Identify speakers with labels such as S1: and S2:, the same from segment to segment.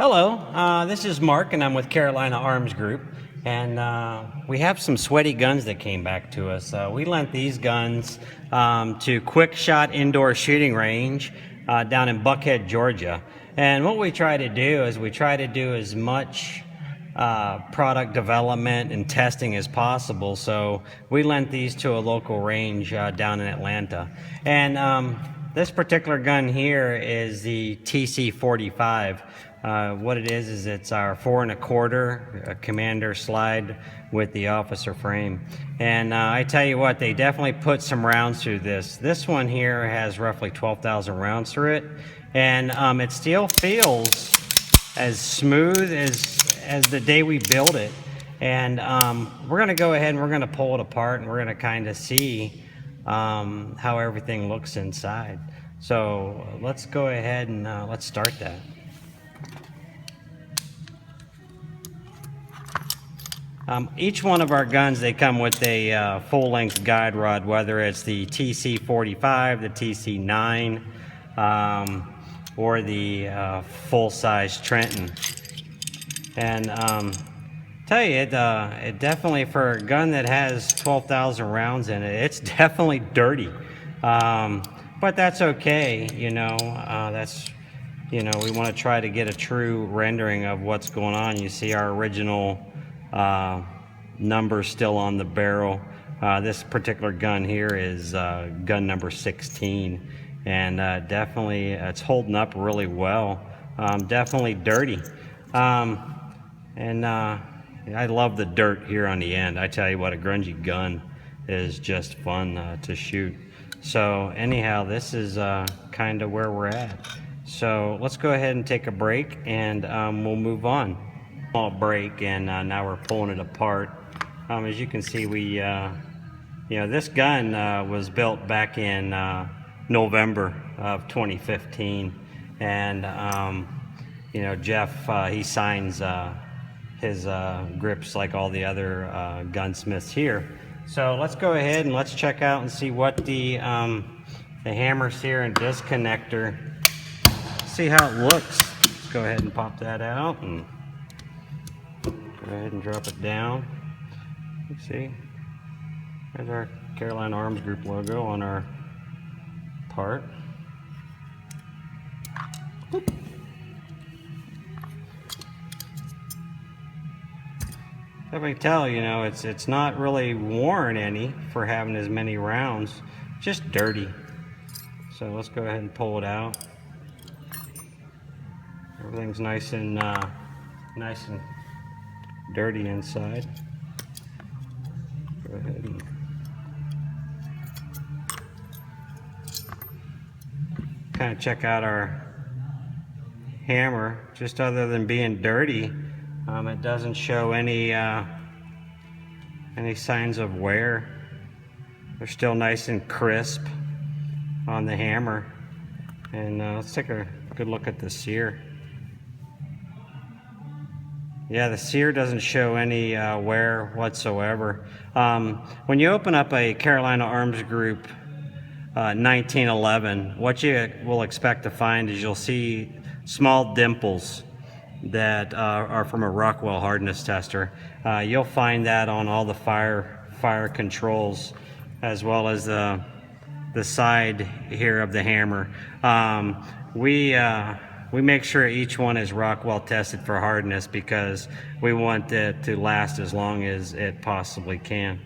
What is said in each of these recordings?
S1: Hello, this is Mark and I'm with Carolina Arms Group, and we have some sweaty guns that came back to us. We lent these guns to Quick Shot Indoor Shooting Range down in Buckhead, Georgia. And what we try to do is we try to do as much product development and testing as possible. So we lent these to a local range down in Atlanta. And this particular gun here is the TC45. What it is it's our 4 1/4 commander slide with the officer frame. And I tell you what, they definitely put some rounds through this. This one here has roughly 12,000 rounds through it, and it still feels as smooth as the day we built it. And we're going to go ahead and we're going to pull it apart, and we're going to kind of see how everything looks inside. So let's go ahead and let's start that. Each one of our guns, they come with a full-length guide rod, whether it's the TC45, the TC9, or the full-size Trenton. And tell you, it definitely, for a gun that has 12,000 rounds in it, it's definitely dirty. But that's okay, you know. We want to try to get a true rendering of what's going on. You see our original number still on the barrel. This particular gun here is gun number 16, and definitely it's holding up really well. Definitely dirty, and I love the dirt here on the end. I tell you what, a grungy gun is just fun to shoot. So anyhow, this is kind of where we're at. So let's go ahead and take a break, and we'll move on. Small break, and now we're pulling it apart. As you can see, we this gun was built back in November of 2015, and Jeff, he signs his grips like all the other gunsmiths here. So let's go ahead and let's check out and see what the hammer, sear, and disc connector, see how it looks. Let's go ahead and pop that out and go ahead and drop it down. You see, there's our Carolina Arms Group logo on our part. I can tell, it's not really worn any for having as many rounds, just dirty. So let's go ahead and pull it out. Everything's nice and dirty inside. Go ahead and kind of check out our hammer. Just other than being dirty, it doesn't show any signs of wear. They're still nice and crisp on the hammer. And let's take a good look at the sear. Yeah, the sear doesn't show any wear whatsoever. When you open up a Carolina Arms Group 1911, what you will expect to find is you'll see small dimples that are from a Rockwell hardness tester. You'll find that on all the fire controls, as well as the side here of the hammer. We make sure each one is Rockwell tested for hardness because we want it to last as long as it possibly can.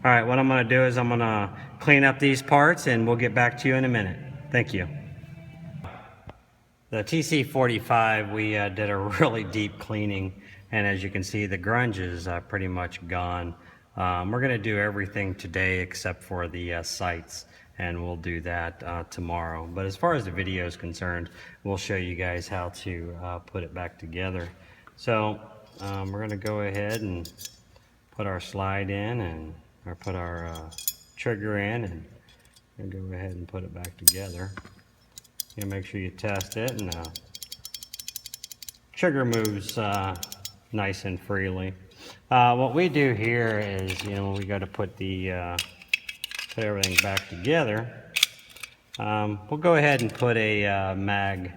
S1: All right, what I'm going to do is I'm going to clean up these parts, and we'll get back to you in a minute. Thank you. The TC45, we did a really deep cleaning, and as you can see, the grunge is pretty much gone. We're going to do everything today except for the sights, and we'll do that tomorrow. But as far as the video is concerned, we'll show you guys how to put it back together. So we're going to go ahead and put our slide in, or put our trigger in, and go ahead and put it back together. You make sure you test it, and trigger moves nice and freely. What we do here is, when we go to put put everything back together, we'll go ahead and put a mag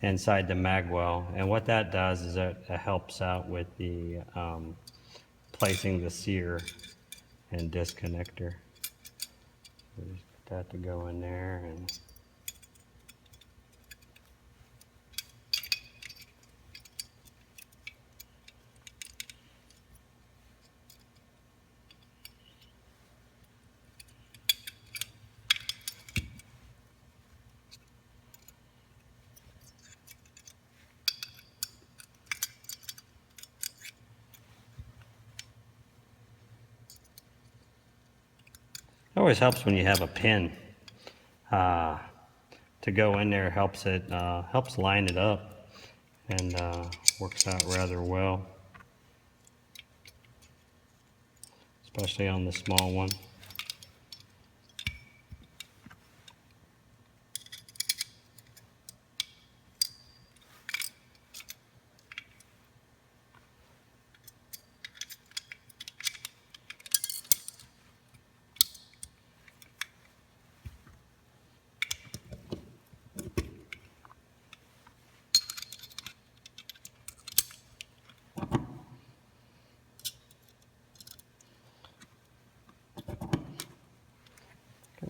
S1: inside the magwell, and what that does is it helps out with the placing the sear and disconnector. So just get that to go in there, and it always helps when you have a pin to go in there. Helps it helps line it up, and works out rather well, especially on the small one.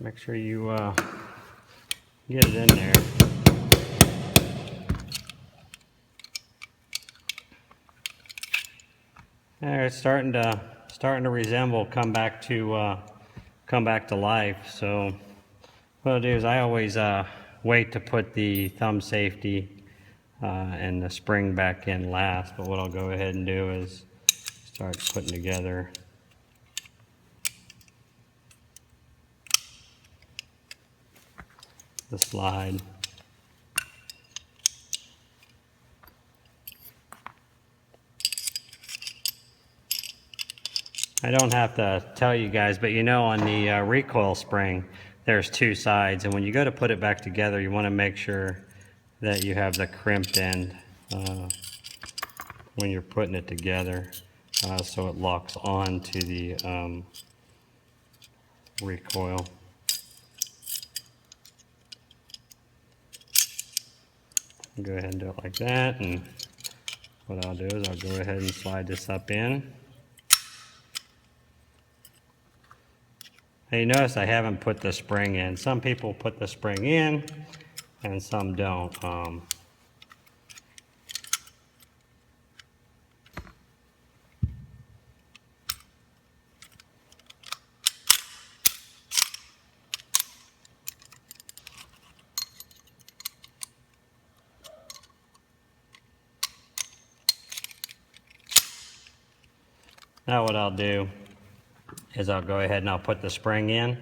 S1: Make sure you get it in there. There, it's starting to resemble come back to life. So what I'll do is I always wait to put the thumb safety and the spring back in last. But what I'll go ahead and do is start putting together the slide. I don't have to tell you guys, but you know, on the recoil spring, there's two sides, and when you go to put it back together, you want to make sure that you have the crimped end when you're putting it together, so it locks on to the recoil. Go ahead and do it like that, and what I'll do is I'll go ahead and slide this up in. Now you notice I haven't put the spring in. Some people put the spring in and some don't. Now what I'll do is I'll go ahead and I'll put the spring in.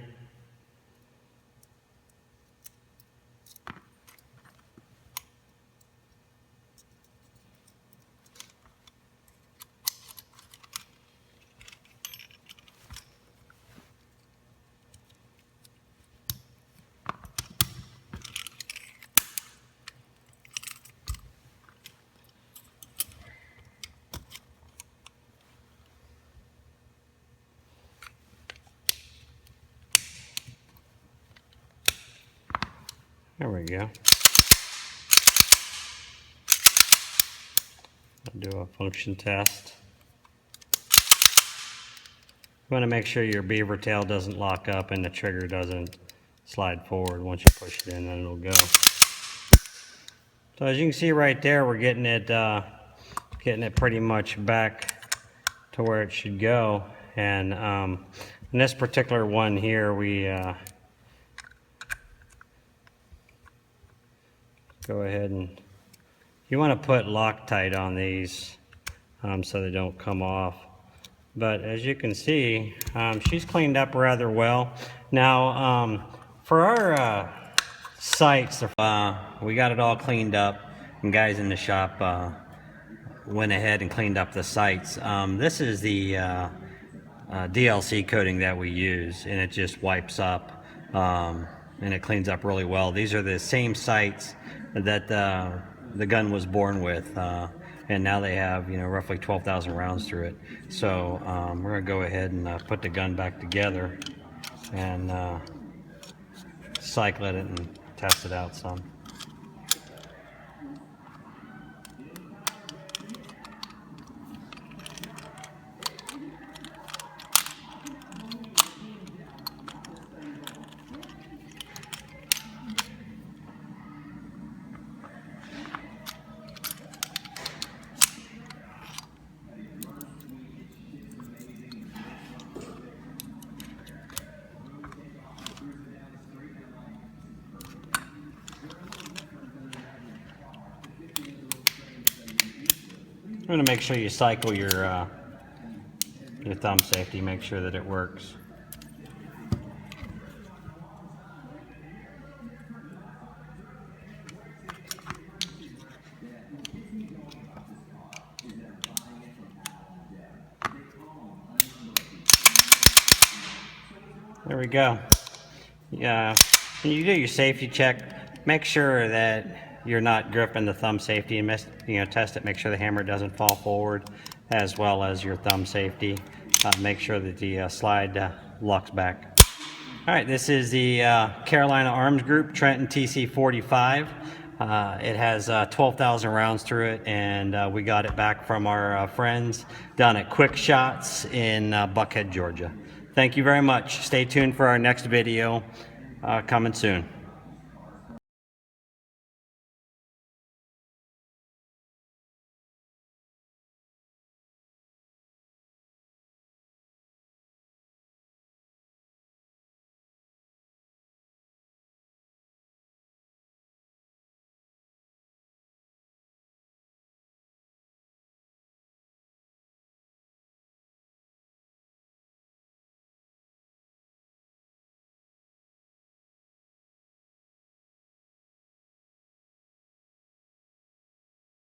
S1: There we go. I'll do a function test. You want to make sure your beaver tail doesn't lock up and the trigger doesn't slide forward. Once you push it in, then it'll go. So as you can see right there, we're getting it pretty much back to where it should go. And in this particular one here, we go ahead and you want to put Loctite on these so they don't come off. But as you can see, she's cleaned up rather well. Now for our sights, we got it all cleaned up, and guys in the shop went ahead and cleaned up the sights. This is the DLC coating that we use, and it just wipes up and it cleans up really well. These are the same sights that the gun was born with, and now they have, you know, roughly 12,000 rounds through it. So we're gonna go ahead and put the gun back together and cycle it and test it out some. I'm going to make sure you cycle your thumb safety, make sure that it works. There we go. Yeah, when you do your safety check, make sure that you're not gripping the thumb safety and test it. Make sure the hammer doesn't fall forward, as well as your thumb safety. Make sure that the slide locks back. All right, this is the Carolina Arms Group Trenton TC45. It has 12,000 rounds through it, and we got it back from our friends down at Quick Shots in Buckhead, Georgia. Thank you very much. Stay tuned for our next video coming soon.